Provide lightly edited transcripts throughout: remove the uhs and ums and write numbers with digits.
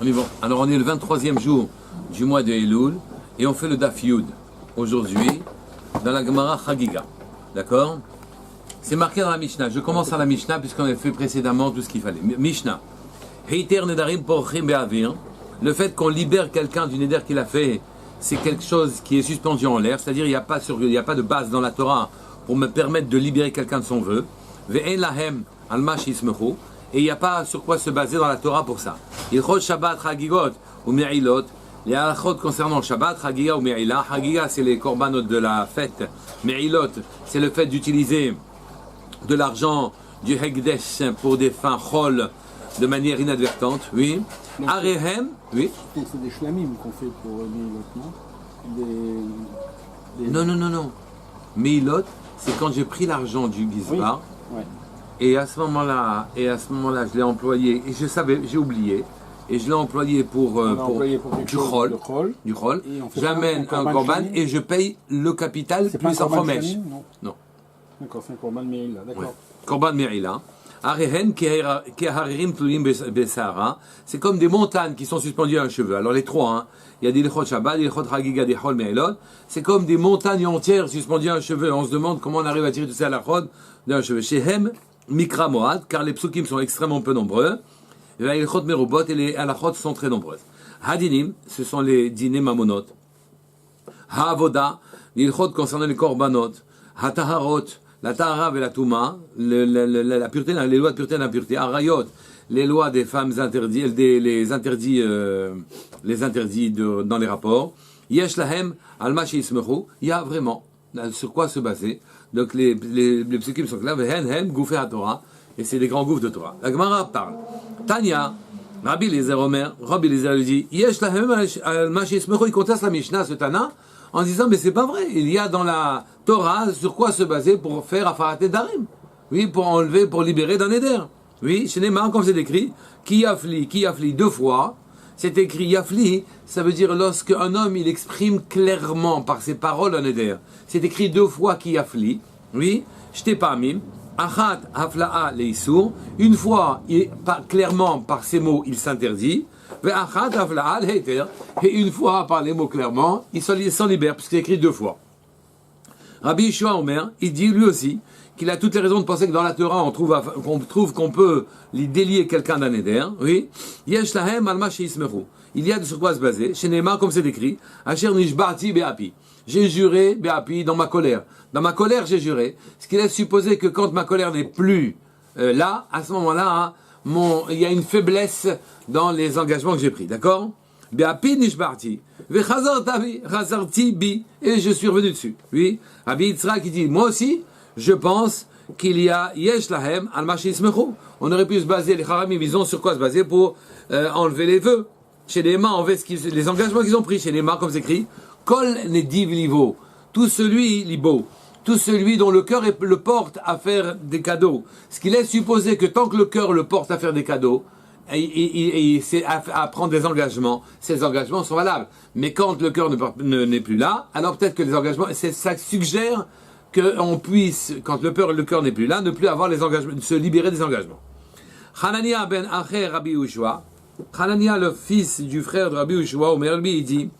On y va. Alors on est le 23e jour du mois de Elul et on fait le Daf Yud aujourd'hui dans la Gemara Chagiga. D'accord? C'est marqué dans la Mishnah. Je commence à la Mishnah puisqu'on a fait précédemment tout ce qu'il fallait. Mishnah. Heiter nedarim porchim be'avir. Le fait qu'on libère quelqu'un du neder qu'il a fait, c'est quelque chose qui est suspendu en l'air. C'est-à-dire il n'y a pas de base dans la Torah pour me permettre de libérer quelqu'un de son vœu. Ve'en lahem alma shismechu. Et il n'y a pas sur quoi se baser dans la Torah pour ça. Ilchot Shabbat Chagigot ou Me'ilot. Les halachot concernant Shabbat, Chagiga ou Me'ila. Chagiga, c'est les korbanot de la fête. Me'ilot, c'est le fait d'utiliser de l'argent du Hekdesh pour des fins chol de manière inadvertante. Oui. Arehem, oui. C'est des shlamim qu'on fait pour Me'ilot, non? Non. Me'ilot, c'est quand j'ai pris l'argent du Gizbar. Oui. Ouais. Et à ce moment-là, je l'ai employé, et j'ai oublié, et je l'ai employé pour du chol. J'amène un korban et je paye le capital plus un fromage. Non. D'accord, c'est un korban me'ila, d'accord. Korban me'ila. Arehen keharirim tlulim besara. C'est comme des montagnes qui sont suspendues à un cheveu. Alors les trois, hein. Il y a des lechot Shabbat, des lechot Chagiga, des chol me'ilot. C'est comme des montagnes entières suspendues à un cheveu. On se demande comment on arrive à tirer tout ça à la chod d'un cheveu. Shehem Mikra Moad, car les psukim sont extrêmement peu nombreux. Les Ilchot Merubot et les halachot sont très nombreuses. Hadinim, ce sont les dîners mamonot. Ha'avoda, l'ilchot concernant les korbanot. Hataharot, la tahara et la touma, la pureté, les lois de pureté et d'impureté. Arayot, les lois des femmes interdites, les interdits dans les rapports. Yesh lahem, alma sheismechu, il y a vraiment sur quoi se baser. Donc les psukim sont clairs, et c'est des grands gouffres de Torah. La Gemara parle. Tanya, Rabbi Eliezer Omer, Rabbi Eliezer dit, Yesh lahem il conteste la Mishnah, ce Tana, en disant, mais c'est pas vrai, il y a dans la Torah sur quoi se baser pour faire Afarat Nedarim. Oui, pour enlever, pour libérer d'un Neder. Oui, chez Neymar, comme c'est écrit, Ki yafli, deux fois. C'est écrit Yafli, ça veut dire lorsque un homme il exprime clairement par ses paroles un éder. C'est écrit deux fois Ki Yafli. Oui, j't'ai pas mis. Achat hafla'a leisur. Une fois, clairement par ses mots, il s'interdit. Ve'achat hafla'a leiter. Et une fois par les mots clairement, il s'en libère, puisque c'est écrit deux fois. Rabbi Yeshua Omer, il dit lui aussi qu'il a toutes les raisons de penser que dans la Torah, on trouve qu'on peut délier quelqu'un d'un éder. Oui. Yesh lahem alma sheismechu. Il y a de sur quoi se baser. Chez Neymar, comme c'est écrit, Asher nishba'ti be'api. J'ai juré be'api dans ma colère. Dans ma colère, j'ai juré. Ce qui laisse supposer que quand ma colère n'est plus là, à ce moment-là, il y a une faiblesse dans les engagements que j'ai pris. D'accord? Be'api nishba'ti. Ve'chazarti bi. Et je suis revenu dessus. Oui. Rabbi Yitzhak qui dit, moi aussi, je pense qu'il y a Yesh Lahem al Ismechu. On aurait pu se baser, les Haramim, ils ont sur quoi se baser pour enlever les vœux. Chez les mains, enlever les engagements qu'ils ont pris. Chez les mains, comme c'est écrit, Kol Nediv Livo. Tout celui, Libo. Tout celui dont le cœur le porte à faire des cadeaux. Ce qui laisse supposer que tant que le cœur le porte à faire des cadeaux, et c'est à prendre des engagements, ces engagements sont valables. Mais quand le cœur n'est plus là, alors peut-être que les engagements, ça suggère qu'on puisse, quand le cœur n'est plus là, ne plus avoir les engagements, se libérer des engagements. Hanania ben Acher Rabbi Yehoshua, Hanania le fils du frère de Rabbi Yehoshua, Omer lui il dit,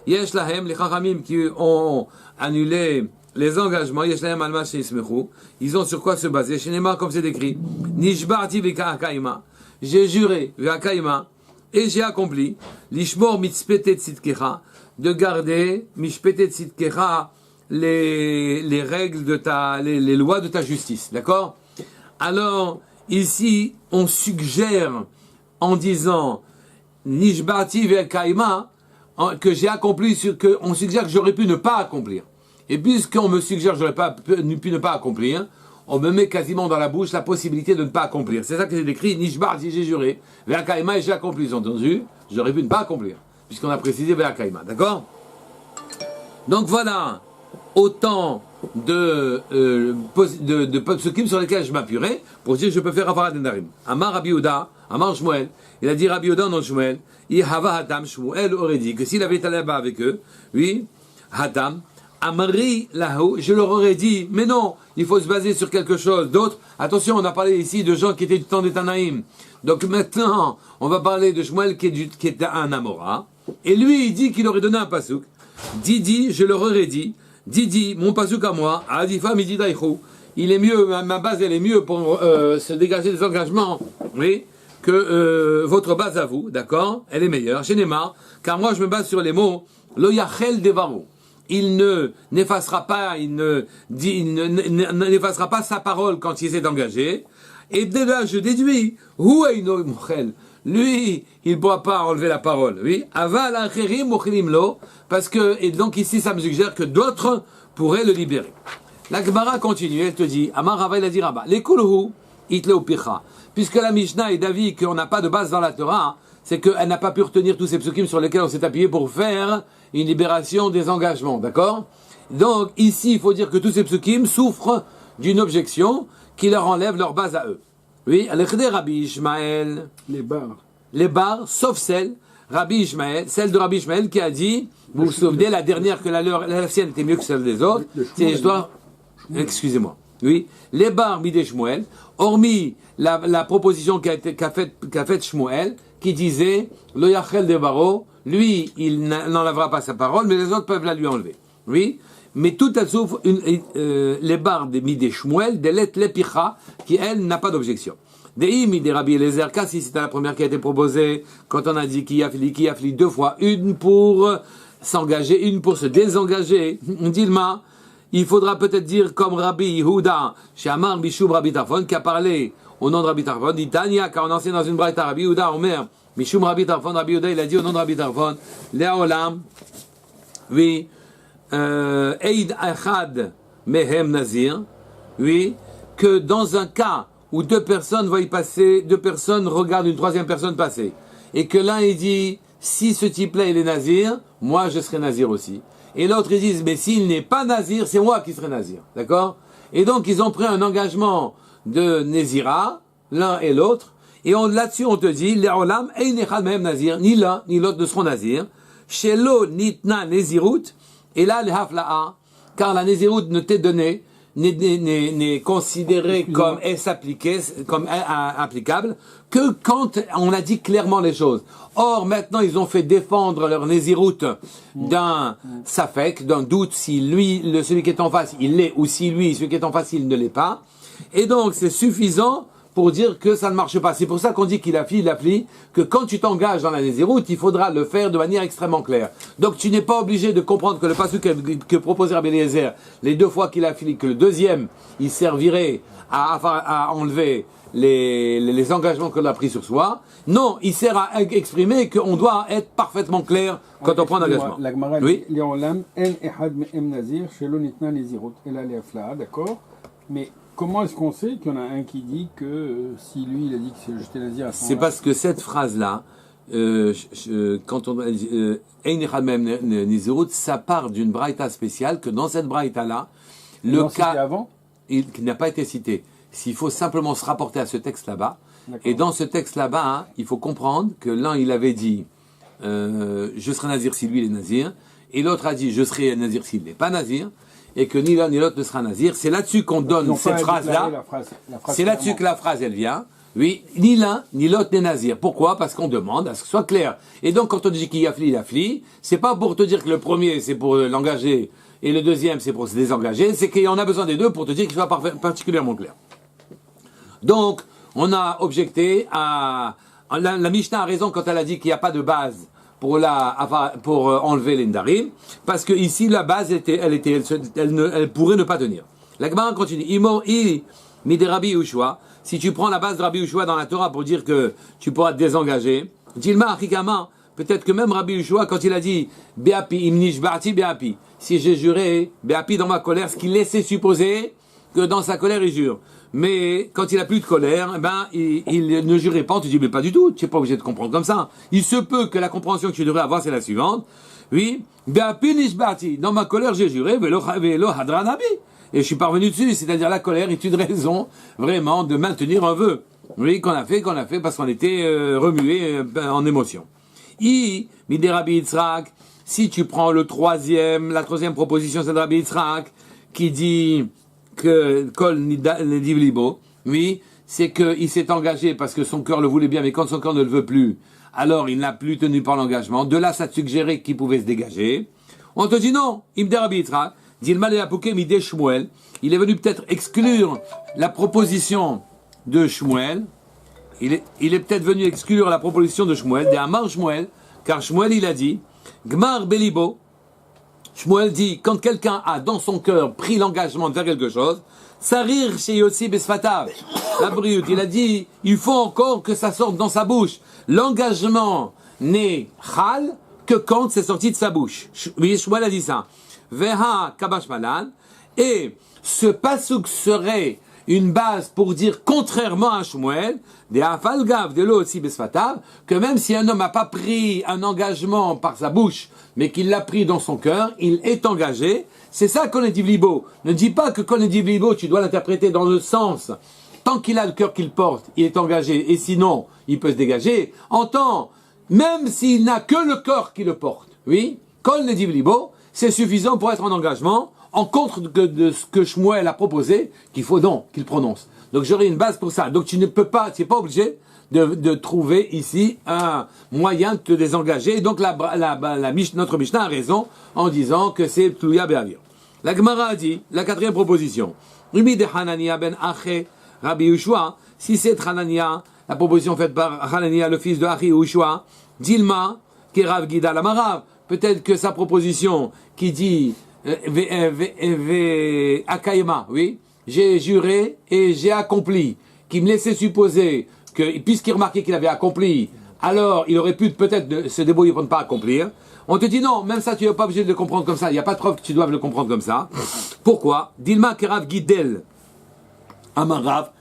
Yesh lahem, les Chachamim qui ont annulé les engagements, Yesh lahem alma sheismechu, ils ont sur quoi se baser. Chez Neymar, comme c'est écrit, Nishbarti v'ka'akaima, j'ai juré v'ka'akaima, et j'ai accompli, Lishmor mitzpetet tzidkecha, de garder mishpetet tzidkecha, les règles de les lois de ta justice, d'accord? Alors, ici, on suggère, en disant, Nishbati ve'kaima, que j'ai accompli, on suggère que j'aurais pu ne pas accomplir. Et puisqu'on me suggère que j'aurais pu ne pas accomplir, on me met quasiment dans la bouche la possibilité de ne pas accomplir. C'est ça que c'est écrit, Nishbati, j'ai juré, ve'kaima, et j'ai accompli, ils ont entendu, j'aurais pu ne pas accomplir, puisqu'on a précisé ve'kaima, d'accord? Donc voilà, autant de psukim sur lesquels je m'appuierai pour dire que je peux faire Afarat Nedarim. Amar Rabbi Yehuda, Amar Shmuel, il a dit Rabbi Yehuda non Shmuel, Hava Hatam, Shmuel aurait dit que s'il avait été là-bas avec eux, oui, Hatam, Amri lahu, je leur aurais dit, mais non, il faut se baser sur quelque chose d'autre. Attention, on a parlé ici de gens qui étaient du temps des Tanaïm. Donc maintenant, on va parler de Shmuel qui est un Amora. Et lui, il dit qu'il aurait donné un pasouk. Didi, je leur aurais dit, Didi, mon pasouk à moi, Adifa midi daïchou, il est mieux, ma base elle est mieux pour se dégager des engagements, oui, que votre base à vous, d'accord? Elle est meilleure, j'en ai marre, car moi je me base sur les mots, lo yachel devaro. Il n'effacera pas, n'effacera pas sa parole quand il s'est engagé. Et dès là, je déduis, lui, il ne pourra pas enlever la parole, oui. Aval acherim mochilim lo, parce que, et donc ici, ça me suggère que d'autres pourraient le libérer. La Gemara continue, elle te dit, Amar Rava il a dit Rabba, les kulhu, itleu picha. Puisque la Mishnah est d'avis qu'on n'a pas de base dans la Torah, c'est qu'elle n'a pas pu retenir tous ces psukim sur lesquels on s'est appuyé pour faire une libération des engagements, d'accord? Donc, ici, il faut dire que tous ces psukim souffrent d'une objection qui leur enlève leur base à eux. Oui, Rabbi Ishmael. Les barres, sauf celle, Rabbi Ishmael, celle de Rabbi Ishmael qui a dit, vous vous souvenez, la dernière que la sienne était mieux que celle des autres, c'est l'histoire, excusez-moi. Oui, les barres midé Shmuel, hormis la proposition qu'a faite Shmuel, qui disait, lo yachel de baro, lui, il n'enlèvera pas sa parole, mais les autres peuvent la lui enlever. Oui, mais tout elle souffre les barres de midé Shmuel, de let lepicha, qui elle n'a pas d'objection. Deimi des Rabbi Eliezer, si c'était la première qui a été proposée, quand on a dit qui a fli deux fois, une pour s'engager, une pour se désengager, Dilma, il faudra peut-être dire comme Rabbi Yehuda, chez Amar Bishub Rabbi Tarfon, qui a parlé au nom de Rabbi Tarfon, dit Tanya, car on enseigne dans une braïta Rabbi Yehuda, Omer, Mishum Rabbi Tarfon, Rabbi Yehuda, il a dit au nom de Rabbi Tarfon, Léolam, oui, Eid Echad Mehem Nazir, oui, que dans un cas où deux personnes voient passer, deux personnes regardent une troisième personne passer, et que l'un il dit, si ce type-là il est nazir, moi je serai nazir aussi. Et l'autre ils disent, mais s'il n'est pas nazir, c'est moi qui serai nazir, d'accord? Et donc ils ont pris un engagement de Nézira, l'un et l'autre, et là-dessus on te dit, Le'olam ein echad mehem nazir, ni l'un ni l'autre ne seront nazir, shelo nitna nezirut, et là le hafla'a, car la nezirut ne t'est donnée, n'est considéré comme applicable que quand on a dit clairement les choses. Or, maintenant, ils ont fait défendre leur nésiroute d'un safek, d'un doute si lui, celui qui est en face, il l'est, ou si lui, celui qui est en face, il ne l'est pas. Et donc, c'est suffisant pour dire que ça ne marche pas. C'est pour ça qu'on dit qu'il applique, que quand tu t'engages dans la nésiroute, il faudra le faire de manière extrêmement claire. Donc tu n'es pas obligé de comprendre que le passage que proposait Rabbi Eliezer, les deux fois qu'il applique, que le deuxième, il servirait à enlever les engagements qu'on a pris sur soi. Non, il sert à exprimer qu'on doit être parfaitement clair quand on prend un engagement. Oui. D'accord. Mais comment est-ce qu'on sait qu'il y en a un qui dit que si lui il a dit que j'étais nazir à ce moment-là? C'est parce que cette phrase-là, quand on ça part d'une braïta spéciale, que dans cette braïta-là, le cas avant qui n'a pas été cité. S'il faut simplement se rapporter à ce texte là-bas, et dans ce texte là-bas, hein, il faut comprendre que l'un il avait dit je serai nazir si lui il est nazir, et l'autre a dit je serai nazir s'il n'est pas nazir, et que ni l'un ni l'autre ne sera nazir. C'est là-dessus qu'on donne cette phrase-là. C'est là-dessus que la phrase elle vient. Oui, ni l'un ni l'autre n'est nazir. Pourquoi? Parce qu'on demande à ce que ce soit clair. Et donc quand on dit qu'il y a fli, c'est pas pour te dire que le premier c'est pour l'engager et le deuxième c'est pour se désengager, c'est qu'il y en a besoin des deux pour te dire qu'il soit particulièrement clair. Donc, on a objecté à... La Mishnah a raison quand elle a dit qu'il n'y a pas de base pour enlever l'Indarim, parce que ici la base elle pourrait ne pas tenir. La Gemara continue. Mide Rabbi Yehoshua. Si tu prends la base de Rabbi Yehoshua dans la Torah pour dire que tu pourras te désengager, Dilma Achikama, peut-être que même Rabbi Yehoshua, quand il a dit Beapi imnish ba'ati beapi, si j'ai juré Beapi dans ma colère, ce qu'il laissait supposer que dans sa colère il jure. Mais quand il a plus de colère, il ne jurait pas. On te dit, mais pas du tout, tu n'es pas obligé de comprendre comme ça. Il se peut que la compréhension que tu devrais avoir, c'est la suivante. Oui, dans ma colère, j'ai juré, et je suis parvenu dessus, c'est-à-dire la colère est une raison, vraiment, de maintenir un vœu. Oui, qu'on a fait parce qu'on était remué en émotion. Rabbi Yitzhak, Si tu prends la troisième proposition, c'est de Rabbi Yitzhak, qui dit que Kol Nediv Libo, oui, c'est qu'il s'est engagé parce que son cœur le voulait bien, mais quand son cœur ne le veut plus, alors il n'a plus tenu par l'engagement. De là, ça te suggérait qu'il pouvait se dégager. On te dit non, Imde Rabbi Yitzhak, dit le Malé Apouké Midé Shmuel, il est venu peut-être exclure la proposition de Shmuel, il est peut-être venu exclure la proposition de Shmuel, des Amar Shmuel, car Shmuel il a dit, Gmar Belibo, Shmuel dit, quand quelqu'un a dans son cœur pris l'engagement de faire quelque chose, Sarir chez Yossi Besfatav, la brute, il a dit, il faut encore que ça sorte dans sa bouche. L'engagement n'est chal que quand c'est sorti de sa bouche. Oui, Shmuel a dit ça. Veha Kabash Malan, et ce pasouk serait une base pour dire, contrairement à Shmuel, des Afalgav de l'Ossi Besfatav, que même si un homme n'a pas pris un engagement par sa bouche, mais qu'il l'a pris dans son cœur, il est engagé. C'est ça Konetiv Libo. Ne dis pas que Konetiv Libo, tu dois l'interpréter dans le sens, tant qu'il a le cœur qu'il porte, il est engagé, et sinon, il peut se dégager. Entends, même s'il n'a que le cœur qui le porte, oui, Konetiv Libo, c'est suffisant pour être en engagement, en contre de ce que Shmuel a proposé, qu'il faut donc qu'il prononce. Donc j'aurai une base pour ça. Donc tu n'es pas obligé de trouver ici un moyen de te désengager. Et donc notre Mishnah a raison en disant que c'est Tluya Be'avir. La Gemara a dit, la quatrième proposition, Rumi de Hanania ben Aché Rabbi Ushua, si c'est Hanania, la proposition faite par Hanania, le fils de Achi Ushua, Dilma, qui est Rav Gida Lamarav, peut-être que sa proposition qui dit Akaima, oui, j'ai juré et j'ai accompli, qui me laissait supposer que, puisqu'il remarquait qu'il avait accompli, alors il aurait pu peut-être se débrouiller pour ne pas accomplir. On te dit non, même ça tu n'es pas obligé de le comprendre comme ça, il n'y a pas de preuve que tu dois le comprendre comme ça. Pourquoi? Dilma Kerav Gidel Amarav,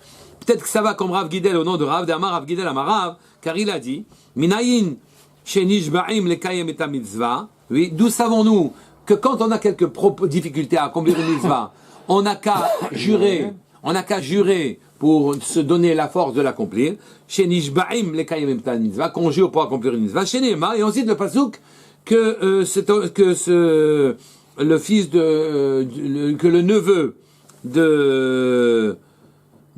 peut-être que ça va comme Rav Gidel au nom de Rav, d'Amar Rav Gidel Amarav, car il a dit Minayin Shenishbaim Lekayem et Mitzvah, oui, d'où savons-nous que quand on a quelques difficultés à accomplir une mitzvah, on n'a qu'à jurer pour se donner la force de l'accomplir. Chez Nishbaim le kayem mitzvah, qu'on jure pour accomplir une mitzvah. Chez Nema, et ensuite le pasouk que le fils que le neveu de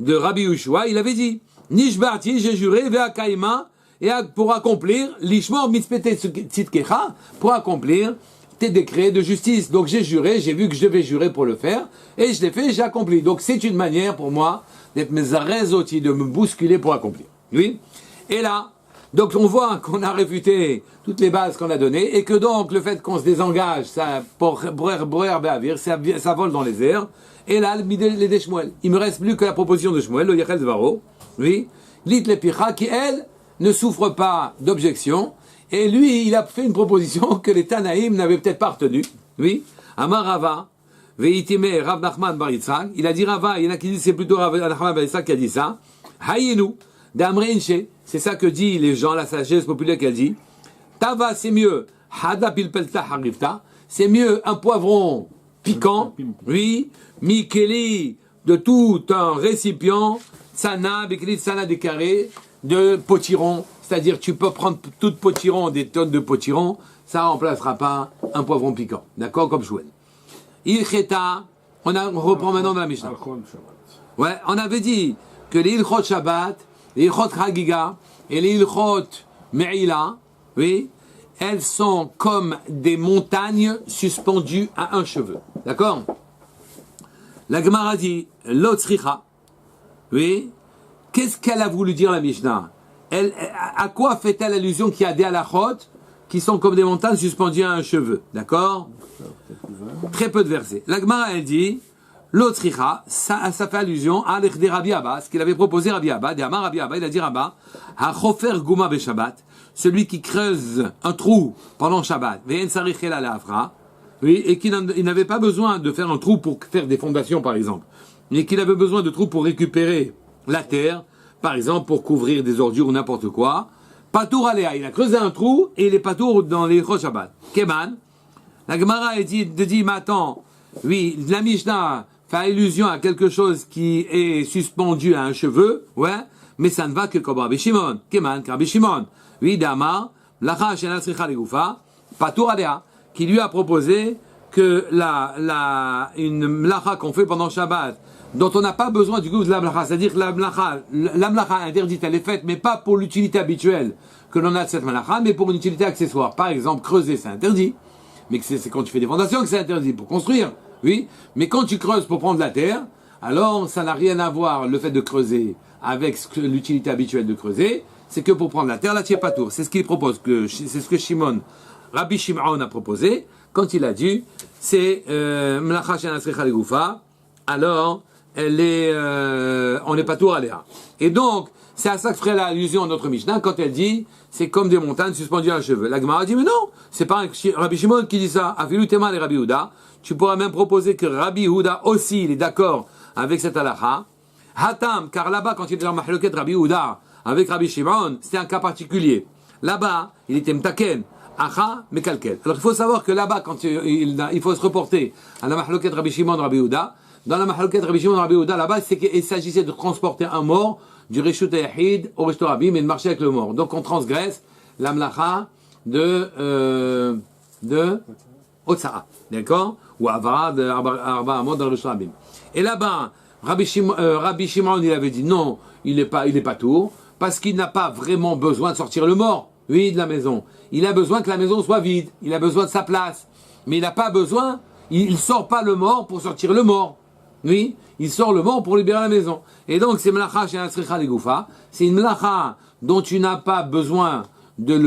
Rabbi Ushua, il avait dit Nishba'ti, j'ai juré, ve'a kaima, et pour accomplir l'ishmor mitzpete tzitkecha, pour accomplir tes décrets de justice. Donc j'ai juré, j'ai vu que je devais jurer pour le faire, et je l'ai fait, j'ai accompli. Donc c'est une manière pour moi d'être mezarezoti, de me bousculer pour accomplir. Oui. Et là, donc on voit qu'on a réfuté toutes les bases qu'on a données, et que donc le fait qu'on se désengage, ça vole dans les airs. Et là, les Shmuel. Il me reste plus que la proposition de Shmuel, le Yachel Zvaro, oui, Lit Lepicha, qui elle ne souffre pas d'objection. Et lui, il a fait une proposition que les Tanaïm n'avaient peut-être pas retenue. Oui. Amar Rava, Veitime Rav Nachman Bar Yitzhak. Il a dit Rava, il y en a qui disent c'est plutôt Rav Nachman Bar Yitzhak qui a dit ça. Hayenu, Damreinche. C'est ça que dit les gens, la sagesse populaire qu'elle dit. Tava, c'est mieux. Hada Pilpelta Harifta. C'est mieux un poivron piquant. Oui. Mikeli, de tout un récipient. Tsana, Bekeli Tsana des carrés. De potiron. C'est-à-dire, tu peux prendre tout potiron, des tonnes de potiron, ça remplacera pas un poivron piquant. D'accord? Comme Shmuel. Ilcheta, on reprend maintenant dans la Mishnah. Ouais, on avait dit que les Ilchot Shabbat, les Ilchot Chagiga et les Ilchot Me'ila, oui, elles sont comme des montagnes suspendues à un cheveu. D'accord? La Gemara dit, Lotzricha, oui, qu'est-ce qu'elle a voulu dire la Mishnah? À quoi fait-elle allusion qu'il y a des halachot qui sont comme des montagnes suspendues à un cheveu? D'accord? Très peu de versets. La Gemara, elle dit, l'otricha, ça fait allusion à l'echde Rabbi Abba, ce qu'il avait proposé Rabbi Abba, d'Amar Rabbi Abba, il a dit Rabba, ha-chofer guma be-Shabbat, celui qui creuse un trou pendant Shabbat, ve'en sarichel ala-afra, oui, et qu'il n'avait pas besoin de faire un trou pour faire des fondations, par exemple, mais qu'il avait besoin de trous pour récupérer la terre, par exemple, pour couvrir des ordures ou n'importe quoi. Patour aléa, il a creusé un trou et il est patour dans les Rosh Shabbat. Keman, la Gemara dit, mais attends, oui, la Mishnah fait allusion à quelque chose qui est suspendu à un cheveu, ouais, mais ça ne va que comme Rabbi Shimon. Keman, Rabbi Shimon. Oui, Dama, Lacha Shena Sricha Legoufa, Patour aléa. qui lui a proposé que une mlacha qu'on fait pendant Shabbat, dont on n'a pas besoin du goût de la mlacha, c'est-à-dire que la mlacha interdite, elle est faite, mais pas pour l'utilité habituelle que l'on a de cette mlacha, mais pour une utilité accessoire. Par exemple, creuser, c'est interdit, mais c'est quand tu fais des fondations que c'est interdit, pour construire, oui, mais quand tu creuses pour prendre la terre, alors ça n'a rien à voir, le fait de creuser, avec l'utilité habituelle de creuser, c'est que pour prendre la terre, là tu n'es pas tour. C'est ce qu'il propose, c'est ce que Rabbi Shimon a proposé, quand il a dit, c'est mlacha shenasricha legoufa, alors on n'est pas tour aléa. Et donc, c'est à ça que ferait l'allusion à notre Mishnah quand elle dit, c'est comme des montagnes suspendues à un cheveu. La Gemara dit, mais non, c'est pas Rabbi Shimon qui dit ça. Afilu tema les Rabbi Yehuda. Tu pourras même proposer que Rabbi Yehuda aussi, il est d'accord avec cette halakha. Hatam, car là-bas, quand il était dans Mahloket Rabbi Yehuda, avec Rabbi Shimon, c'était un cas particulier. Là-bas, il était mtaken, acha, mekalkel. Alors il faut savoir que là-bas, quand il faut se reporter à la Mahloket Rabbi Shimon Rabbi Yehuda, dans la Mahloket Rabbi Shimon Rabbi Yehuda, là-bas, c'est qu'il s'agissait de transporter un mort du Reshut Yahid au Reshut Rabbi, mais de marcher avec le mort. Donc on transgresse la mlacha de Otsa'a, d'accord? Ou Avara de Arba Amod dans le Reshut Rabbi. Et là-bas, Rabbi Shimon, il avait dit non, il est pas tour, parce qu'il n'a pas vraiment besoin de sortir le mort, oui, de la maison. Il a besoin que la maison soit vide, il a besoin de sa place. Mais il n'a pas besoin, il sort pas le mort pour sortir le mort. Oui, il sort le mort pour libérer la maison. Et donc, c'est mlacha chez Asricha Legoufa, c'est une mlacha dont tu n'as pas besoin du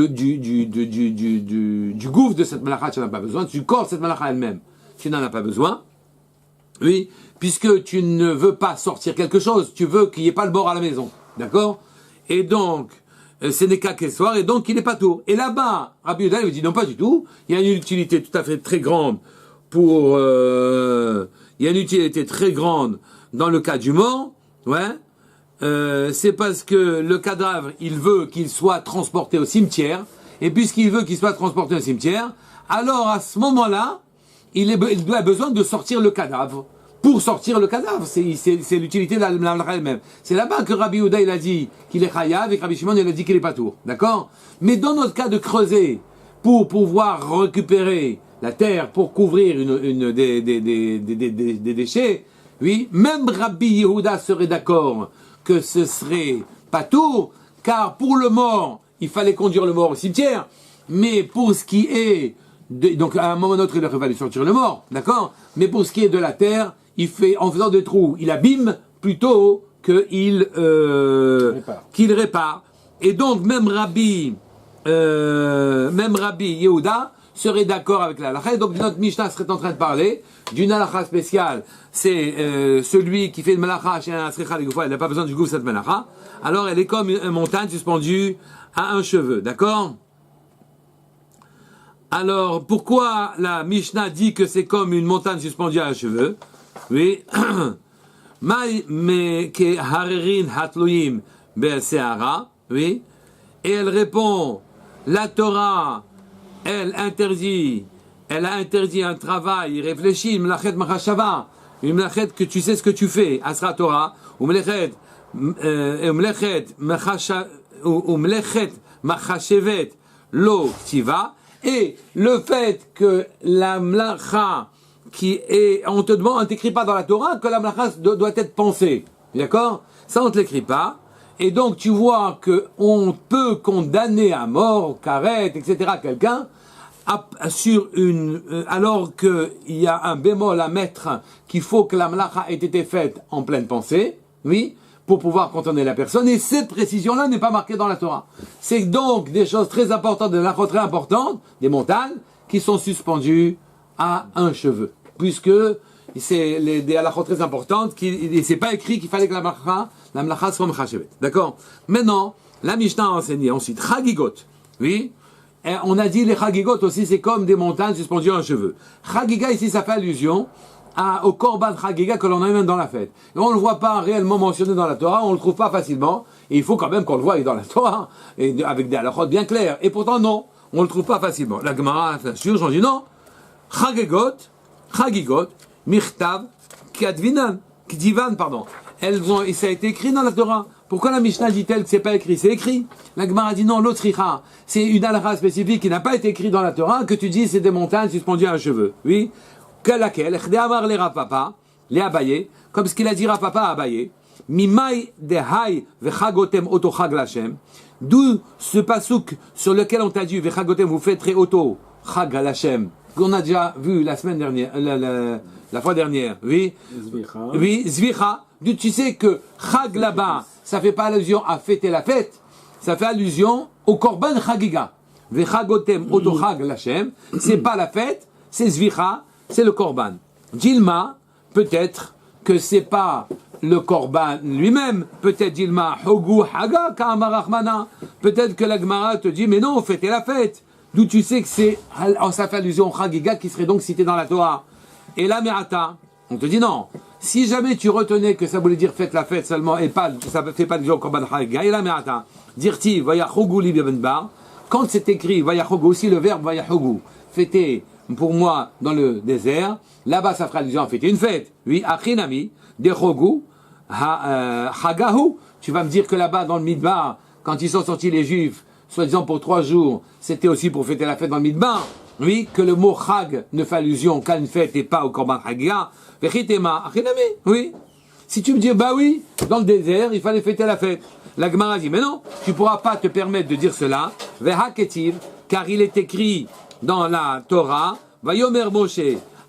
gouffre de cette mlacha, tu n'en as pas besoin, du corps de cette mlacha elle-même, tu n'en as pas besoin. Oui, puisque tu ne veux pas sortir quelque chose, tu veux qu'il n'y ait pas le mort à la maison. D'accord? Et donc, ce n'est qu'accessoire, et donc il n'est pas tour. Et là-bas, Rabbi Yehuda lui dit non, pas du tout, il y a une utilité tout à fait très grande pour... il y a une utilité très grande dans le cas du mort, ouais. C'est parce que le cadavre, il veut qu'il soit transporté au cimetière, et puisqu'il veut qu'il soit transporté au cimetière, alors à ce moment-là, il a besoin de sortir le cadavre. Pour sortir le cadavre, c'est l'utilité de la mlacha elle-même. C'est là-bas que Rabbi Yehuda il a dit qu'il est chayav, et Rabbi Shimon il a dit qu'il est pas tour, d'accord? Mais dans notre cas de creuser, pour pouvoir récupérer la terre pour couvrir des déchets, oui, même Rabbi Yehuda serait d'accord que ce serait pas tout, car pour le mort, il fallait conduire le mort au cimetière, mais pour ce qui est, donc à un moment ou autre, il aurait fallu sortir le mort, d'accord? Mais pour ce qui est de la terre, il fait, en faisant des trous, il abîme plutôt qu'il répare. Et donc, même Rabbi Yehuda serait d'accord avec la halakha. Donc notre Mishnah serait en train de parler d'une halakha spéciale. C'est celui qui fait une malacha chez un asricha legoufa, il n'a pas besoin du goût de cette malacha. Alors elle est comme une montagne suspendue à un cheveu, d'accord? Alors pourquoi la Mishnah dit que c'est comme une montagne suspendue à un cheveu? Oui. Mais que harerin hatloyim be'seara, oui. Et elle répond, la Torah, elle a interdit un travail réfléchi, une mlachet machashava, une mlachet que tu sais ce que tu fais, asra Torah, ou mlachet machashevet lo ktiva, et le fait que la mlacha qui est, on t'écrit pas dans la Torah que la mlacha doit être pensée, d'accord? Ça on te l'écrit pas. Et donc tu vois que on peut condamner à mort, karet, etc. quelqu'un sur alors qu'il y a un bémol à mettre qu'il faut que la mlacha ait été faite en pleine pensée, oui, pour pouvoir condamner la personne. Et cette précision-là n'est pas marquée dans la Torah. C'est donc des choses très importantes, des halachot très importantes, des montagnes qui sont suspendues à un cheveu, puisque c'est des halachot très importantes et c'est pas écrit qu'il fallait que la mlacha soit mechashevet. D'accord? Maintenant, la Mishnah a enseigné ensuite chagigot. Oui? Et on a dit les chagigot aussi, c'est comme des montagnes suspendues à un cheveu. Chagiga ici, ça fait allusion au korban chagiga que l'on a même dans la fête. Et on ne le voit pas réellement mentionné dans la Torah, on le trouve pas facilement. Et il faut quand même qu'on le voie dans la Torah, et avec des halachot bien clairs. Et pourtant non, on le trouve pas facilement. La Gemara, bien sûr, j'en dis non. Chagigot, Michtav, Kdivan, pardon. Ça a été écrit dans la Torah. Pourquoi la Mishnah dit-elle que c'est pas écrit? C'est écrit. La Gemara dit non, l'autre richa. C'est une halakha spécifique qui n'a pas été écrite dans la Torah, que tu dis c'est des montagnes suspendues à un cheveu. Oui. Laquelle? Amar les Rapapa, les Abaye, comme ce qu'il a dit Rapapa à Abaye. Mimai de hay vechagotem oto chag l'Hashem. D'où ce pasouk sur lequel on t'a dit vechagotem, vous fêterez oto chag l'Hashem, qu'on a déjà vu la semaine dernière, la fois dernière. Oui. Zvicha. Oui, zvicha. D'où tu sais que chag là-bas, ça fait pas allusion à fêter la fête, ça fait allusion au korban chagiga. Vechagotem oto chag l'Hashem. C'est pas la fête, c'est zvicha, c'est le korban. Dilma, peut-être que c'est pas le korban lui-même, peut-être Dilma, Hogu Haga, Ka'amarachmana. Peut-être que la Gemara te dit, mais non, fêtez la fête. D'où tu sais que c'est, ça fait allusion au Chagiga qui serait donc cité dans la Torah. Et la Me'ata, on te dit non. Si jamais tu retenais que ça voulait dire faites la fête seulement et pas, ça ne fait pas allusion au korban Chagiga, et la Me'ata, dire-ti, Vaya Hogu li benbar, quand c'est écrit Vaya Hogu, aussi le verbe Vaya Hogu, fêter pour moi dans le désert, là-bas ça fera allusion à fêter une fête. Oui, Achinami, de Hogu, Hagahu, tu vas me dire que là-bas dans le Midbar, quand ils sont sortis les Juifs, soi-disant pour 3 jours, c'était aussi pour fêter la fête dans le Midbar. Oui, que le mot Chag ne fait allusion qu'à une fête et pas au Korban Chagia. Vechitema, Achinami, oui. Si tu me dis, bah oui, dans le désert, il fallait fêter la fête. La Gemara dit, mais non, tu ne pourras pas te permettre de dire cela. Vehaketiv, car il est écrit dans la Torah, Vayomer Moshe,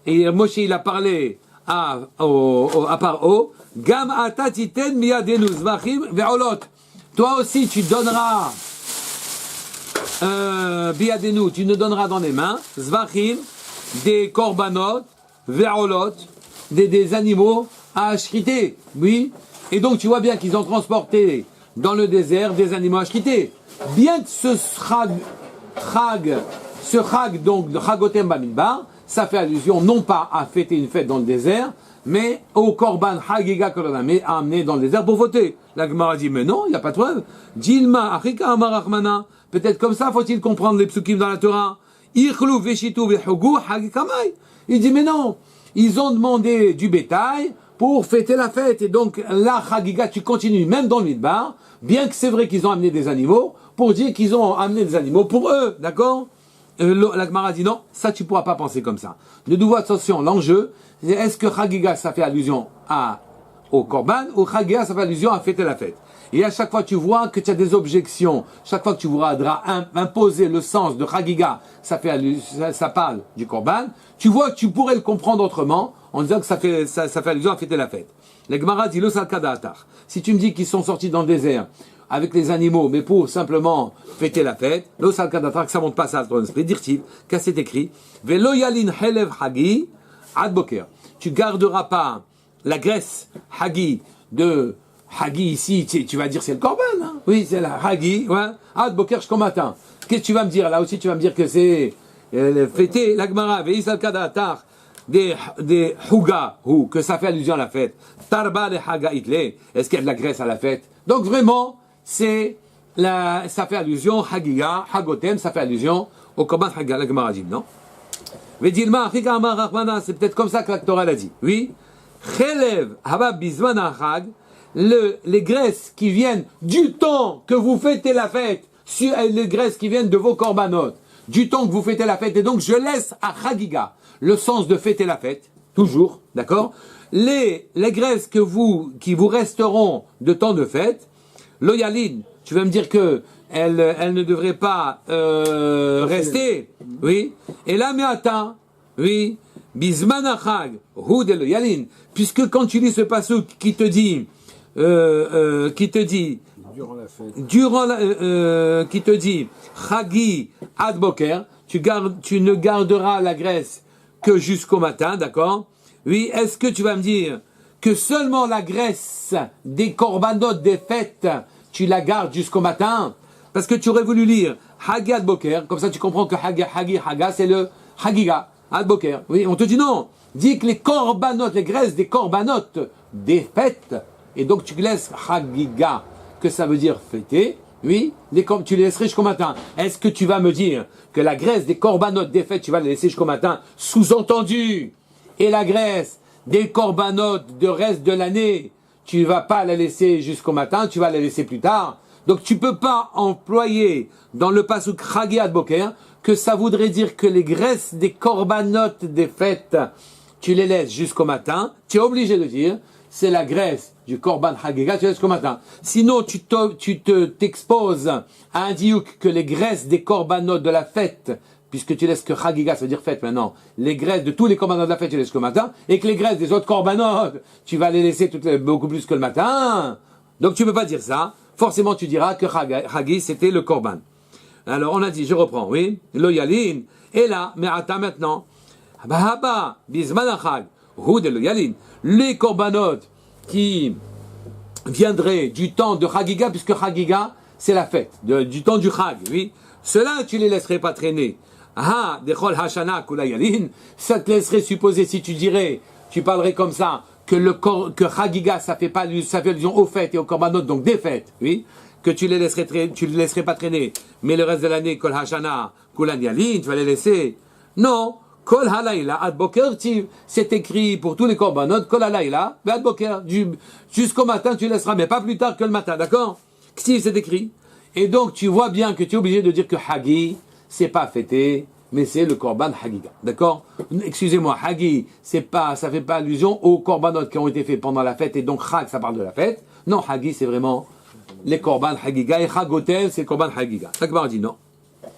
et Moshe il a parlé à Paro, Gam atatiten miyadenu zvachim ve'olot. Toi aussi tu donneras biadenu, tu nous donneras dans les mains zvachim, des korbanot, ve'olot, des animaux à ashriter. Oui. Et donc tu vois bien qu'ils ont transporté dans le désert des animaux à ashriter. Bien que ce chag donc de chagotem bamidbar, ça fait allusion non pas à fêter une fête dans le désert, mais au korban hagiga que l'on a amené dans le désert pour voter. La Gemara dit, mais non, il n'y a pas de preuve. Dilma, achika amarachmana. Peut-être comme ça faut-il comprendre les psukim dans la Torah. Ichlu veshitu vehugu hagikamai. Il dit, mais non, ils ont demandé du bétail pour fêter la fête. Et donc, la chagiga, tu continues, même dans le midbar, bien que c'est vrai qu'ils ont amené des animaux, pour dire qu'ils ont amené des animaux pour eux, d'accord? La Gemara dit non, ça tu ne pourras pas penser comme ça. De nouveau, attention, l'enjeu, c'est est-ce que Chagiga ça fait allusion au Korban ou Chagiga ça fait allusion à fêter la fête. Et à chaque fois tu vois que tu as des objections, chaque fois que tu voudras imposer le sens de Chagiga, ça parle du Korban, tu vois que tu pourrais le comprendre autrement en disant que ça fait allusion à fêter la fête. La Gemara dit, si tu me dis qu'ils sont sortis dans le désert, avec les animaux, mais pour simplement fêter la fête, que ça monte pas ça dans l'esprit, dire-t-il, qu'à c'est écrit, Velo yalin helev hagi ad boker. Tu garderas pas la graisse hagi de hagi ici, tu vas dire c'est le korban, hein? Oui, c'est la hagi, ouais, ad boker jusqu'au matin. Qu'est-ce que tu vas me dire? Là aussi, tu vas me dire que c'est fêter la Gemara, veisal kadatar, des huga, que ça fait allusion à la fête. Tarba le haga itle, est-ce qu'il y a de la graisse à la fête? Donc vraiment, ça fait allusion, Hagiga, Hagotem, ça fait allusion au Korban Hagiga, la Gemara dit, non? Vedilma, Achika Amar Rachmana, c'est peut-être comme ça que la Torah l'a dit. Oui. Chelev, Habab Bizman Hag, les graisses qui viennent du temps que vous fêtez la fête, les graisses qui viennent de vos korbanot, du temps que vous fêtez la fête, et donc je laisse à Hagiga le sens de fêter la fête, toujours, d'accord? Les graisses qui vous resteront de temps de fête, Loyaline, tu vas me dire que elle ne devrait pas rester, oui. Et la me'ata, oui, bismanachag, hu de loyaline, puisque quand tu lis ce passouk qui te dit durant la fête, qui te dit chagi ad boker, tu ne garderas la graisse que jusqu'au matin, d'accord? Oui. Est-ce que tu vas me dire que seulement la graisse des korbanot des fêtes, tu la gardes jusqu'au matin? Parce que tu aurais voulu lire Hagi ad boker, comme ça tu comprends que Haga, c'est le Hagiga ad boker. Oui, on te dit non. Dis que les korbanot, les graisses des korbanot des fêtes, et donc tu laisses Hagiga, que ça veut dire fêter, oui, tu les laisserais jusqu'au matin. Est-ce que tu vas me dire que la graisse des korbanot des fêtes, tu vas les laisser jusqu'au matin? Sous-entendu, et la graisse des korbanot de reste de l'année, tu vas pas la laisser jusqu'au matin, tu vas la laisser plus tard. Donc tu peux pas employer dans le pasuk Chagiat Boker que ça voudrait dire que les graisses des corbanotes des fêtes, tu les laisses jusqu'au matin. Tu es obligé de dire, c'est la graisse du korban Chagiga, tu laisses jusqu'au matin. Sinon, t'exposes à un diouk que les graisses des corbanotes de la fête, puisque tu laisses que Chagiga, ça veut dire fête maintenant, les graisses de tous les corbanotes de la fête, tu laisses jusqu'au matin, et que les graisses des autres corbanotes, tu vas les laisser beaucoup plus que le matin. Donc tu peux pas dire ça. Forcément, tu diras que Chagi, c'était le korban. Alors, on a dit, je reprends, oui, lo yalin, et là, mais attends maintenant, haba, bisman achag, hu de lo yalin, les corbanotes qui viendraient du temps de Chagiga, puisque Chagiga, c'est la fête, du temps du Chag, oui, ceux-là, tu les laisserais pas traîner. Ah, dechol hashana kula yalin, ça te laisserait supposer, si tu dirais, tu parlerais comme ça, que Chagiga, ça fait allusion aux fêtes et aux korbanot, donc des fêtes, oui, que tu les laisserais pas traîner, mais le reste de l'année, kol hashana, kulan yalin, tu vas les laisser. Non, kol halayla, ad boker tiv, c'est écrit pour tous les korbanot, kol halayla, ad boker, jusqu'au matin, tu laisseras, mais pas plus tard que le matin, d'accord? Ktiv, c'est écrit. Et donc, tu vois bien que tu es obligé de dire que Hagi, c'est pas fêté, mais c'est le korban Hagiga, d'accord? Excusez-moi, Hagi, ça fait pas allusion aux korbanot qui ont été faits pendant la fête, et donc Chag, ça parle de la fête. Non, Hagi, c'est vraiment les korban Hagiga, et Chagotel, c'est le korban Hagiga. La Gemara dit non.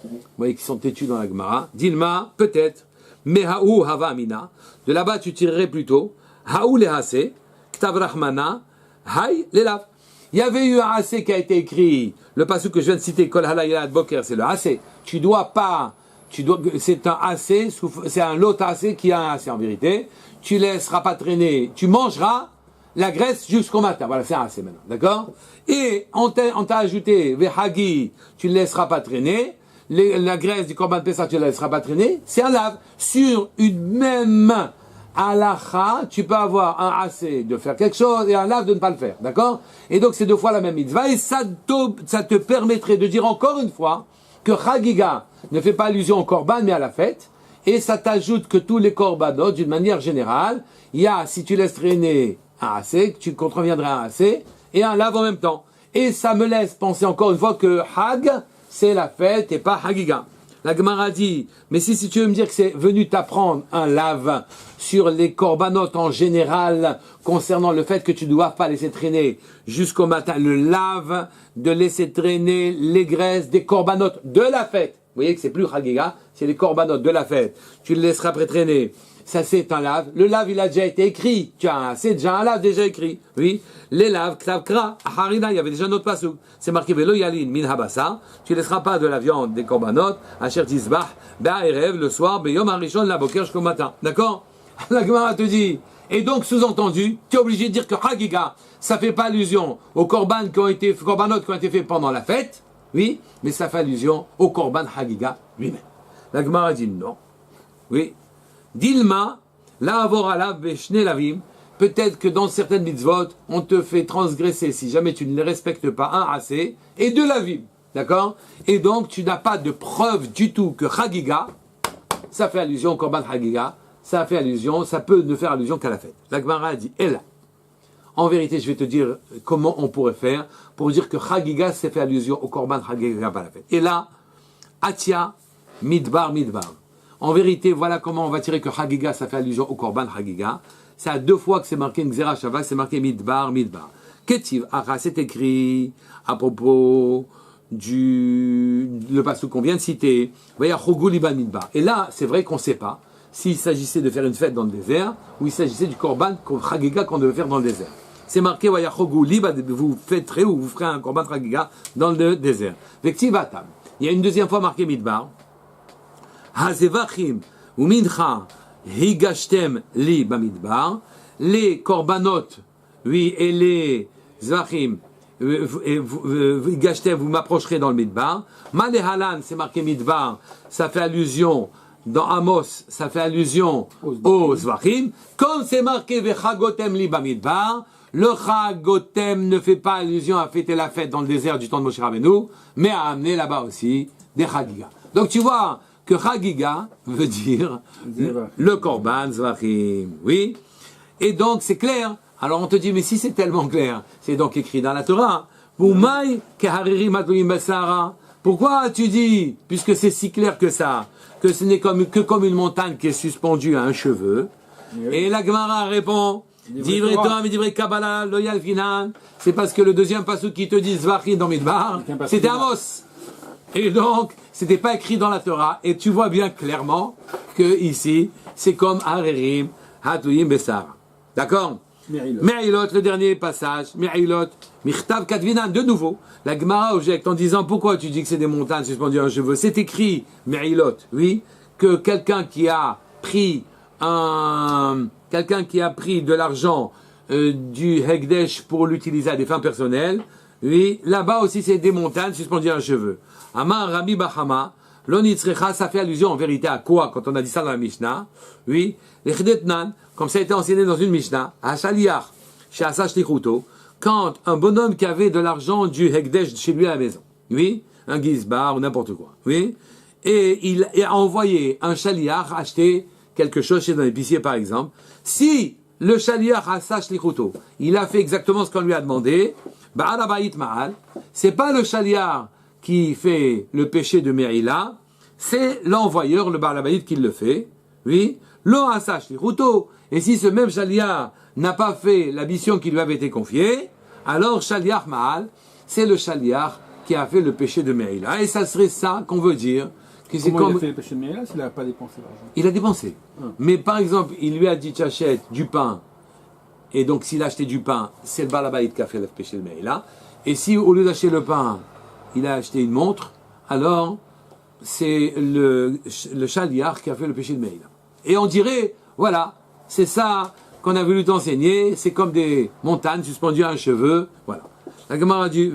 Vous voyez qu'ils sont têtus dans la Gemara. Dilma, peut-être, mais Haou Hava Amina, de là-bas tu tirerais plutôt, Haou Lehase, Ktav Rahmana, Hay Lelav. Il y avait eu un AC qui a été écrit, le passage que je viens de citer, Kol Halayla Ad Boker, c'est le AC. C'est un AC, c'est un lot AC qui a un AC en vérité. Tu laisseras pas traîner, tu mangeras la graisse jusqu'au matin. Voilà, c'est un AC maintenant, d'accord? Et on t'a ajouté, Vehagi, tu ne laisseras pas traîner. La graisse du Korban Pessah, tu ne la laisseras pas traîner. C'est un lave. Sur une même halakha, tu peux avoir un AC de faire quelque chose et un lave de ne pas le faire, d'accord? Et donc c'est deux fois la même mitzvah et ça te permettrait de dire encore une fois que Chagiga ne fait pas allusion au korban mais à la fête, et ça t'ajoute que tous les korbanot, d'une manière générale, il y a, si tu laisses traîner un AC, tu contreviendrais un AC et un lave en même temps. Et ça me laisse penser encore une fois que Hag, c'est la fête et pas Chagiga. La Gemara dit, mais si tu veux me dire que c'est venu t'apprendre un lave sur les corbanotes en général, concernant le fait que tu ne dois pas laisser traîner jusqu'au matin, le lave de laisser traîner les graisses des corbanotes de la fête. Vous voyez que c'est plus Chagiga, c'est les corbanotes de la fête. Tu le laisseras pré-traîner. Ça, c'est un lave. Le lave, il a déjà été écrit. C'est déjà un lave déjà écrit. Oui. Les laves, ktav kra, harina, il y avait déjà notre pasuk. C'est marqué velo yalin min habasa. Tu laisseras pas de la viande des korbanot, asher tisbah, ba'erev, le soir, beyom harishon, la boker jusqu'au matin. D'accord? La Gemara te dit. Et donc, sous-entendu, tu es obligé de dire que Chagiga, ça fait pas allusion aux korbanot qui ont été faits pendant la fête. Oui. Mais ça fait allusion au korban Chagiga lui-même. La Gemara dit non. Oui. Dilma, la avorala veshne lavim, peut-être que dans certaines mitzvot, on te fait transgresser, si jamais tu ne les respectes pas, un AC, et deux lavim, d'accord? Et donc, tu n'as pas de preuve du tout que Chagiga, ça fait allusion au korban Chagiga, ça peut ne faire allusion qu'à la fête. La Gemara dit, et là, en vérité, je vais te dire comment on pourrait faire pour dire que Chagiga, ça fait allusion au korban Chagiga, pas à la fête. Et là, Atia, midbar. En vérité, voilà comment on va tirer que Chagiga, ça fait allusion au korban Chagiga. C'est à deux fois que c'est marqué Gzera Shavak, c'est marqué midbar. Ketiv, c'est écrit à propos le passage qu'on vient de citer. Voyez, Chogu liban midbar. Et là, c'est vrai qu'on ne sait pas s'il s'agissait de faire une fête dans le désert ou il s'agissait du korban Chagiga qu'on devait faire dans le désert. C'est marqué, voyez, Chogu liban, vous fêterez ou vous ferez un korban Chagiga dans le désert. Vektiv atam. Il y a une deuxième fois marqué midbar. Hazevachim ou mincha higashtem li bamidbar, les korbanot, oui, et les zvachim, higashtem, vous m'approcherez dans le midbar. Malehalan, c'est marqué midbar, ça fait allusion, dans Amos, ça fait allusion aux zvachim. Comme c'est marqué vechagotem li bamidbar, le chagotem ne fait pas allusion à fêter la fête dans le désert du temps de Moshe Rabbeinu, mais à amener là-bas aussi des chagiga. Donc tu vois, que Chagiga veut dire le korban zvachim. Oui. Et donc, c'est clair, Alors on te dit, mais si c'est tellement clair, c'est donc écrit dans la Torah. Umay keharirim hatluim basara. Pourquoi tu dis, puisque c'est si clair que ça, que ce n'est que comme une montagne qui est suspendue à un cheveu? Et la Gemara répond, Divrei Torah mais Divrei Kabbalah lo yalfinan. C'est parce que le deuxième passage qui te dit Zvachin dans Midbar, c'était Amos. Et donc, c'était pas écrit dans la Torah. Et tu vois bien clairement que ici, c'est comme Haririm hatluim basara. D'accord? Me'ilot, le dernier passage, Me'ilot, Michtav Katvinan, de nouveau, la Gemara objecte en disant pourquoi tu dis que c'est des montagnes suspendues à un cheveu. C'est écrit, Me'ilot, oui, que quelqu'un qui a pris de l'argent du Hekdesh pour l'utiliser à des fins personnelles, oui, là-bas aussi c'est des montagnes suspendues à un cheveu. Amar Rabbi Bahama, l'onitzrecha, ça fait allusion en vérité à quoi quand on a dit ça dans la Mishnah? Oui, l'echdetnan, comme ça a été enseigné dans une Mishnah, à Shaliach, chez Asash Lichuto, quand un bonhomme qui avait de l'argent du Hekdesh chez lui à la maison, oui, un gizbar ou n'importe quoi, oui, et il a envoyé un Shaliach acheter quelque chose chez un épicier par exemple, si le Shaliach Asash Lichuto, il a fait exactement ce qu'on lui a demandé, Ba'al Abayit Ma'al, c'est pas le Shaliach qui fait le péché de Me'ila, c'est l'envoyeur, le Ba'al Abayit qui le fait, oui, Lo Asash Lichuto. Et si ce même Shaliach n'a pas fait la mission qui lui avait été confiée, alors Shaliach Ma'al, c'est le Shaliach qui a fait le péché de Me'ila. Et ça serait ça qu'on veut dire. Que c'est Comment il a fait le péché de Me'ila s'il n'a pas dépensé l'argent? Il a dépensé. Mais par exemple, il lui a dit tu achètes du pain, et donc s'il a acheté du pain, c'est le Balabaïd qui a fait le péché de Me'ila. Et si au lieu d'acheter le pain, il a acheté une montre, alors c'est le Shaliach qui a fait le péché de Me'ila. Et on dirait, voilà, c'est ça qu'on a voulu t'enseigner, c'est comme des montagnes suspendues à un cheveu, voilà. La Gemara dit,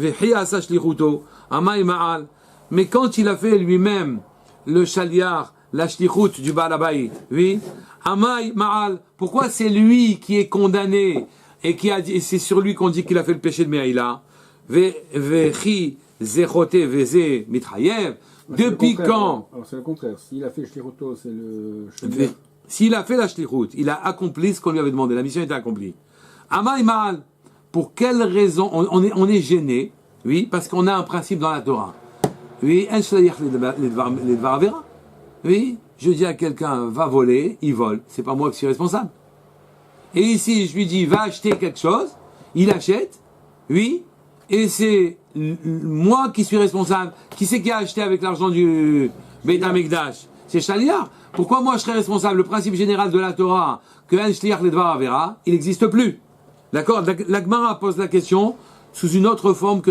mais quand il a fait lui-même le Shaliach, la shlichut du Baal Habayit, oui, Amay Ma'al, pourquoi c'est lui qui est condamné et qui a dit, et c'est sur lui qu'on dit qu'il a fait le péché de Me'ila, Vechi Zechote Veze Mitrayev, depuis quand? Alors c'est le contraire, s'il a fait shlichuto, c'est le Shaliach. S'il a fait la shlichut, il a accompli ce qu'on lui avait demandé, la mission était accomplie. Amay Ma'al, pour quelle raison on est gêné? Oui, parce qu'on a un principe dans la Torah. Oui, en shlayach ledvar avera. Oui, je dis à quelqu'un, va voler, il vole. C'est pas moi qui suis responsable. Et ici, je lui dis, va acheter quelque chose, il achète, oui, et c'est moi qui suis responsable. Qui c'est qui a acheté avec l'argent du Beit HaMikdash? C'est Shaliach. Pourquoi moi je serais responsable? Le principe général de la Torah, que en shliach ledvar avera, il n'existe plus. D'accord? La Gemara pose la question sous une autre forme que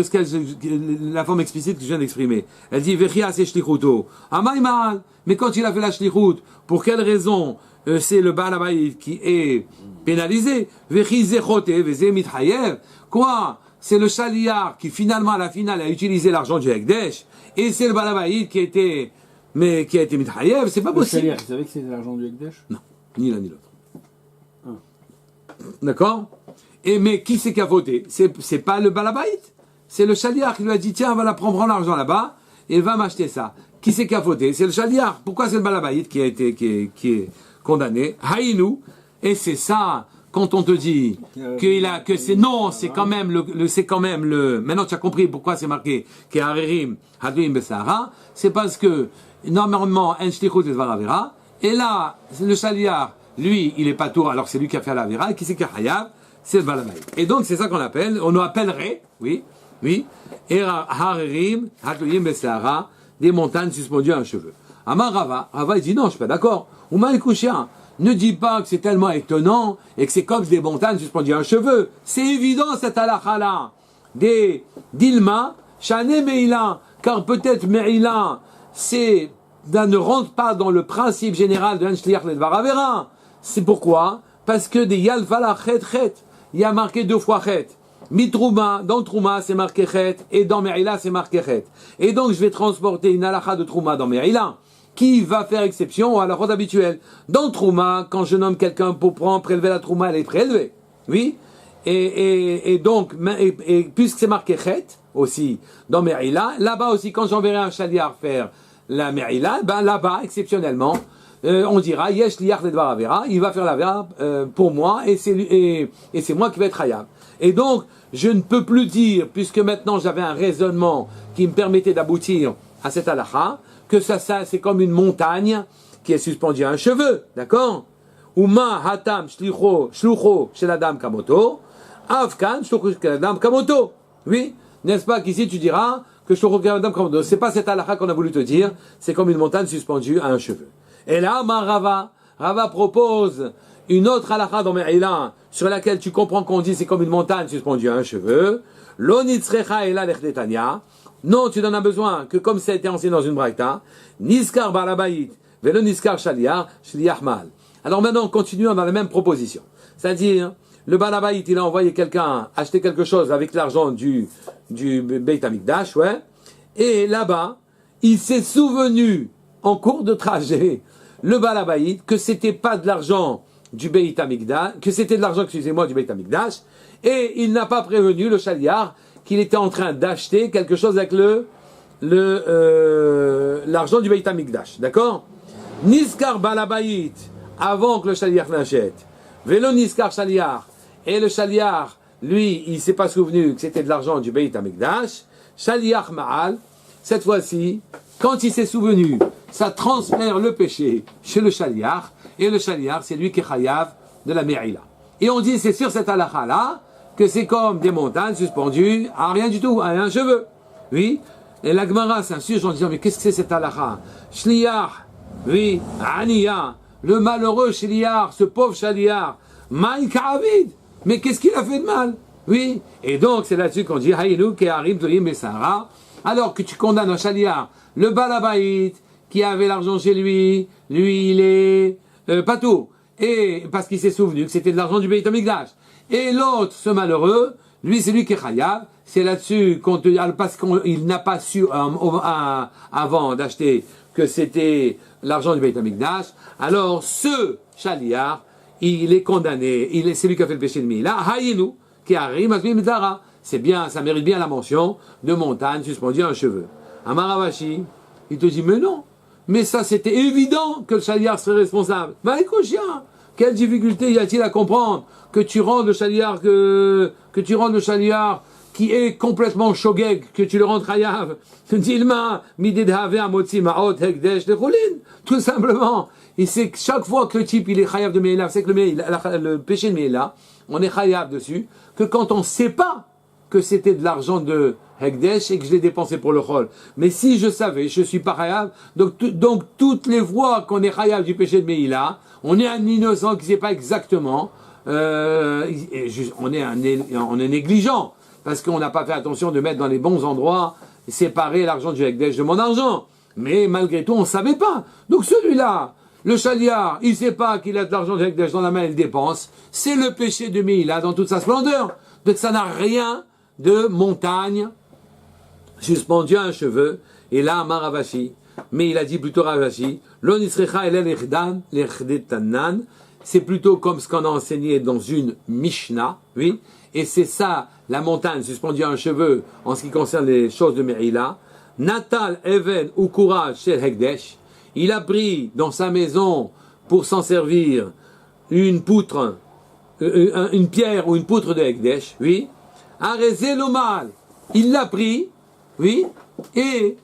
la forme explicite que je viens d'exprimer. Elle dit, Vechia se shlichuto. Amay ma'al. Mais quand il a fait la shlichut, pour quelle raison c'est le Baal Habayit qui est pénalisé? Vechi zechote veze mitchayev. Quoi? C'est le Shaliach qui finalement à la finale a utilisé l'argent du Hekdesh, et c'est le Baal Habayit qui a été mitchayev. C'est pas possible. Le Shaliach, il savait que c'était l'argent du Hekdesh? Non, ni l'un ni l'autre. D'accord? Mais qui c'est qui a voté? C'est pas le Baal Habayit, c'est le Shaliach qui lui a dit tiens, va prendre l'argent là-bas et va m'acheter ça. Qui c'est qui a voté? C'est le Shaliach. Pourquoi c'est le Baal Habayit qui est condamné? Haïnou. Et c'est ça quand on te dit que c'est non, c'est quand même le. Maintenant tu as compris pourquoi c'est marqué que Haririm Hadlim Besara. C'est parce que normalement un shlichut et avera. Et là le Shaliach, lui, il est pas tour, alors c'est lui qui a fait la vera. Et qui c'est qui a hayav? C'est le Baal Habayit. Et donc, c'est ça qu'on appelle, on appellerait, oui, Haririm, Hatuyim Besara, des montagnes suspendues à un cheveu. Amar Rava, il dit non, je suis pas d'accord. Ouma Ekouchia, ne dis pas que c'est tellement étonnant et que c'est comme des montagnes suspendues à un cheveu. C'est évident cette halakha-là. Dilma, Shane Meila, car peut-être Meila, ne rentre pas dans le principe général de Hanshliach Ledvar Avera. C'est pourquoi? Parce que des Yalvala Chet, il y a marqué 2 fois Chet. Mitrouma, dans Trouma, c'est marqué Chet, et dans Me'ila, c'est marqué Chet. Et donc, je vais transporter une halakha de Trouma dans Me'ila, qui va faire exception à la halakha habituelle. Dans Trouma, quand je nomme quelqu'un pour prélever la Trouma, elle est prélevée. Oui? Et donc, puisque c'est marqué Chet, aussi, dans Me'ila, là-bas aussi, quand j'enverrai un Shaliach faire la Me'ila, ben là-bas, exceptionnellement, on dira Yesh liach ledvar avera, il va faire la vera pour moi et c'est moi qui vais être hayab. Et donc je ne peux plus dire, puisque maintenant j'avais un raisonnement qui me permettait d'aboutir à cette halakha, que ça c'est comme une montagne qui est suspendue à un cheveu, d'accord? Uma hatam shlucho shel adam kamoto, avkan shlucho shel adam kamoto. Oui, n'est-ce pas qu'ici tu diras que shlucho shel adam kamoto, c'est pas cette halakha qu'on a voulu te dire, c'est comme une montagne suspendue à un cheveu. Et là, Rava propose une autre halakha dans Me'ila, sur laquelle tu comprends qu'on dit c'est comme une montagne suspendue à un cheveu. Lo nitzrecha ela lechdetania. Non, tu n'en as besoin que comme ça a été enseigné dans une braïta. Niskar balabayit, velo niskar shaliach mal. Alors maintenant, continuons dans la même proposition. C'est-à-dire, le balabayit, il a envoyé quelqu'un acheter quelque chose avec l'argent du Beit Hamikdash, ouais. Et là-bas, il s'est souvenu, en cours de trajet, le balabayit, que c'était pas de l'argent du Beit Hamikdash, que c'était de l'argent, excusez-moi, du Beit Hamikdash, et il n'a pas prévenu le shaliach qu'il était en train d'acheter quelque chose avec l'argent du Beit Hamikdash, d'accord? Niskar balabayit, avant que le shaliach n'achète, velo niskar shaliach, et le shaliach, lui, il s'est pas souvenu que c'était de l'argent du Beit Hamikdash, shaliach ma'al, cette fois-ci, quand il s'est souvenu, ça transfère le péché chez le shaliach, et le shaliach, c'est lui qui est chayav de la Me'ila. Et on dit, c'est sur cette halakha-là, que c'est comme des montagnes suspendues à rien du tout, à un cheveu. Oui. Et la Gemara s'insurge en disant, mais qu'est-ce que c'est cette halakha? Shliach, oui, Aniya, le malheureux shliach, ce pauvre shliach, Maïka Avid, mais qu'est-ce qu'il a fait de mal? Oui. Et donc, c'est là-dessus qu'on dit, Haïnou, Keharim, Toyim, Messara, alors que tu condamnes un shliach, le balabaït, qui avait l'argent chez lui, il est pas tout. Et parce qu'il s'est souvenu que c'était de l'argent du Beit Hamikdash. Et l'autre, ce malheureux, lui, c'est lui qui est chayav. C'est là-dessus parce qu'il n'a pas su avant d'acheter que c'était l'argent du Beit Hamikdash. Alors, ce shaliach, il est condamné. C'est lui qui a fait le péché de Mila. Hayinu, qui arrive à Dara. C'est bien, ça mérite bien la mention de montagne suspendue à un cheveu. Amaravashi, il te dit, mais non. Mais ça, c'était évident que le shaliach serait responsable. Bah, écoute, quelle difficulté y a-t-il à comprendre que tu rendes le shaliach, que tu rendes le shaliach qui est complètement shogeg, que tu le rendes chayav. Dilma, midedhave amotzi ma'ot hekdesh lechulin. Tout simplement. Et c'est que chaque fois que le type, il est chayav de Me'ila, c'est que le péché de Me'ila, on est chayav dessus, que quand on ne sait pas que c'était de l'argent de Hekdesh et que je l'ai dépensé pour le chol. Mais si je savais, je suis pas chayav, donc toutes les fois qu'on est chayav du péché de Me'ila, on est un innocent qui ne sait pas exactement, on est négligent, parce qu'on n'a pas fait attention de mettre dans les bons endroits, séparer l'argent du Hekdesh de mon argent. Mais malgré tout, on ne savait pas. Donc celui-là, le shaliach, il ne sait pas qu'il a de l'argent du Hekdesh dans la main, il dépense. C'est le péché de Me'ila dans toute sa splendeur. Donc ça n'a rien de montagne suspendu à un cheveu. Et là, Maravashi, mais il a dit plutôt Ravashi, Lo nisrecha elel lechdetanan, c'est plutôt comme ce qu'on a enseigné dans une Mishnah, oui, et c'est ça, la montagne suspendue à un cheveu, en ce qui concerne les choses de Me'ila. Natal even ukura shel Hekdesh, il a pris dans sa maison, pour s'en servir, une poutre, une pierre ou une poutre de Hekdesh, oui, Arezelomal, il l'a pris, oui, et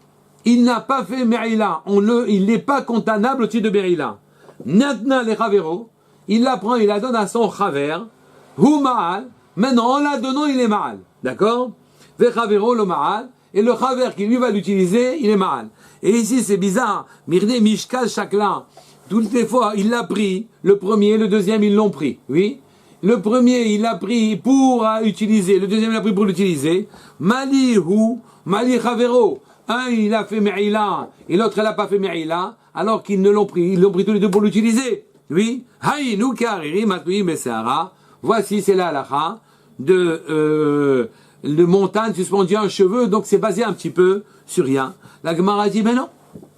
il n'a pas fait Me'ila, il n'est pas condamnable au titre de Me'ila. Natna le Chavero, il la prend, il la donne à son Chaver, Hu Ma'al, maintenant en la donnant, il est Ma'al, d'accord? Ve Chavero le Ma'al, et le Chaver qui lui va l'utiliser, il est Ma'al. Et ici c'est bizarre, Mirne Mishkal Shakla, toutes les fois, il l'a pris, le premier, le deuxième, ils l'ont pris, oui? Le premier, il l'a pris pour utiliser, le deuxième, il l'a pris pour l'utiliser. Mali Chavero. Un, il a fait Me'ila, et l'autre, il n'a pas fait Me'ila, alors qu'ils ne l'ont pris. Ils l'ont pris tous les deux pour l'utiliser. Oui. Haïnou Kariri Matui Mesara. Voici, c'est la halakha de montagne suspendue à un cheveu, donc c'est basé un petit peu sur rien. La Gemara dit, mais non,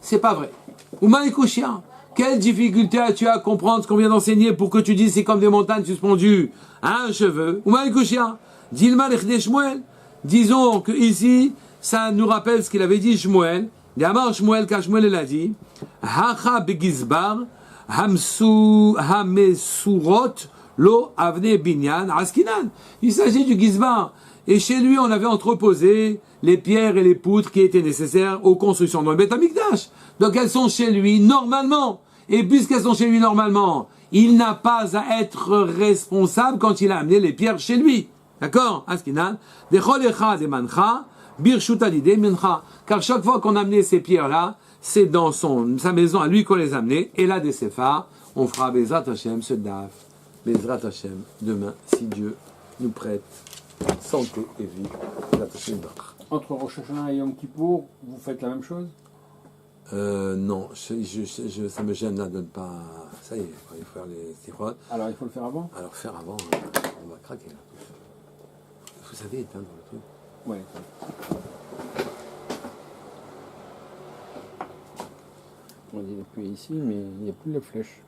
c'est pas vrai. Oumaïkouchia. Quelle difficulté as-tu à comprendre ce qu'on vient d'enseigner pour que tu dises c'est comme des montagnes suspendues à un cheveu? Oumaïkouchia. Dilma l'echde Shmuel. Disons que ici, ça nous rappelle ce qu'il avait dit Shmuel. Yamar Shmuel, car Shmuel l'a dit. Hacha begizbar, Hamesurot lo avne binyan askinan. Il s'agit du gizbar. Et chez lui, on avait entreposé les pierres et les poutres qui étaient nécessaires aux constructions dans le Beth Amikdash. Donc elles sont chez lui normalement. Et puisqu'elles sont chez lui normalement, il n'a pas à être responsable quand il a amené les pierres chez lui. D'accord? Askinan. Dechol echad emancha, birshut alideh mincha. Car chaque fois qu'on a amené ces pierres-là, c'est dans sa maison à lui qu'on les a amenées. Et là, des séphars, on fera Bezrat Hashem, ce daf. Bezrat Hashem, demain, si Dieu nous prête santé et vie. Bezrat Hashem. Entre Rosh Hashanah et Yom Kippour, vous faites la même chose? Non, ça me gêne là de ne pas. Ça y est, il faut faire les sirotes. Alors il faut le faire avant? Alors faire avant, on va craquer là. Vous savez éteindre le truc. Ouais. On dit depuis ici, mais il n'y a plus la flèche.